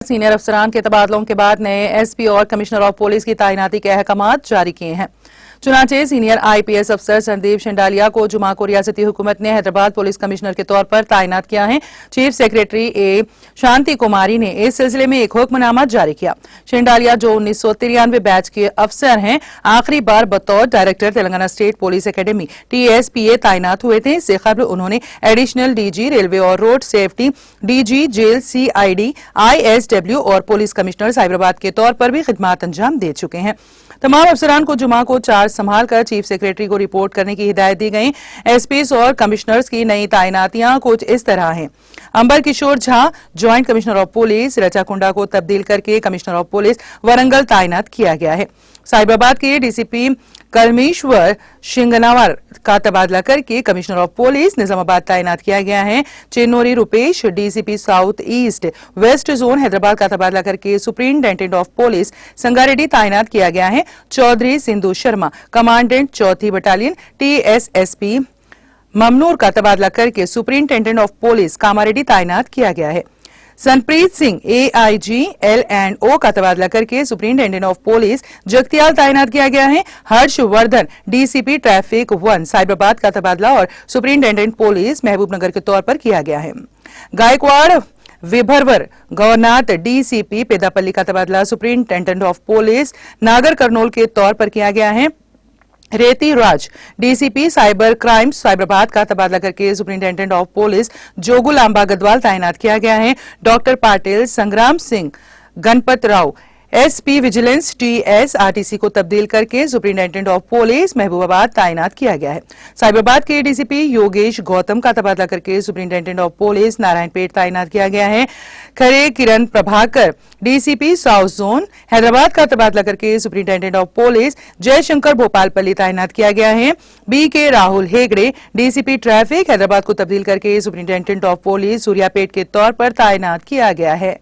Senior अफसरान के तबादलों के बाद नए एसपी और कमिश्नर ऑफ पुलिस की तैनाती के अहकामात जारी किए हैं। चुनांचे सीनियर आईपीएस अफसर संदीप शंडालिया को जुमा को रियासती हुकूमत ने हैदराबाद पुलिस कमिश्नर के तौर पर तैनात किया है। चीफ सेक्रेटरी ए शांति कुमारी ने इस सिलसिले में एक हुक्मनामा जारी किया। शंडालिया जो 1993 बैच के अफसर हैं, आखिरी बार बतौर director Telangana state police academy TSPA तैनात हुए थे। इससे कबल उन्होंने एडिशनल DG रेलवे और road safety, DG jail, CID, ISW और पुलिस कमिश्नर साइबराबाद के तौर पर भी खिदमत अंजाम दे चुके हैं। तमाम अफसरान को जुमा को चार्ज संभाल कर चीफ सेक्रेटरी को रिपोर्ट करने की हिदायत दी गई। एसपीज और कमिश्नर्स की नई तैनातियां कुछ इस तरह हैं। Ambar Kishore Jha joint commissioner of police Rachakonda को तब्दील करके कमिश्नर ऑफ पुलिस वरंगल तैनात किया गया है। साइबराबाद के DCP कलमेश्वर शिंगनावर का तबादला करके कमिश्नर ऑफ पुलिस निजामाबाद तैनात किया गया है। Chennuri Rupesh DCP south east west zone Hyderabad का तबादला करके सुप्रिंटेंडेंट ऑफ पुलिस संगारेड्डी तैनात किया गया है। चौधरी सिंधु शर्मा कमांडेंट 4थी बटालियन TSSP ममनूर का तबादला करके सुप्रिंटेंडेंट ऑफ पुलिस कामारेड्डी तैनात किया गया है। सनप्रीत सिंह AIG L&O का तबादला करके सुप्रिंटेंडेंट ऑफ पुलिस जगतियाल तैनात किया गया है। हर्षवर्धन DCP ट्रैफिक 1 साइबराबाद का तबादला और सुप्रिंटेंडेंट पुलिस महबूबनगर के तौर पर किया गया है। गायकवाड़ विभरवर गवर्नाथ DCP पेदापल्ली का तबादला सुप्रिंटेंडेंट ऑफ पुलिस नागर कर्नूल के तौर पर किया गया है। रेती राज DCP साइबर क्राइम्स साइबराबाद का तबादला करके superintendent of police Jogulamba Gadwal तैनात किया गया है। डॉक्टर पाटिल संग्राम Singh Ganpat Rao SP vigilance TS RTC को तब्दील करके सुप्रिंटेंडेंट ऑफ पुलिस महबूबाबाद तैनात किया गया है। साइबराबाद के DCP योगेश गौतम का तबादला करके सुप्रिंटेंडेंट ऑफ पुलिस नारायणपेट तैनात किया गया है। Khare Kiran Prabhakar DCP south zone Hyderabad का तबादला करके superintendent of police Jayashankar Bhupalpally तैनात किया गया है। BK Rahul Hegde DCP traffic Hyderabad को तब्दील करके सुप्रिंटेंडेंट ऑफ पुलिस सूर्यापेट के तौर पर तैनात किया गया है।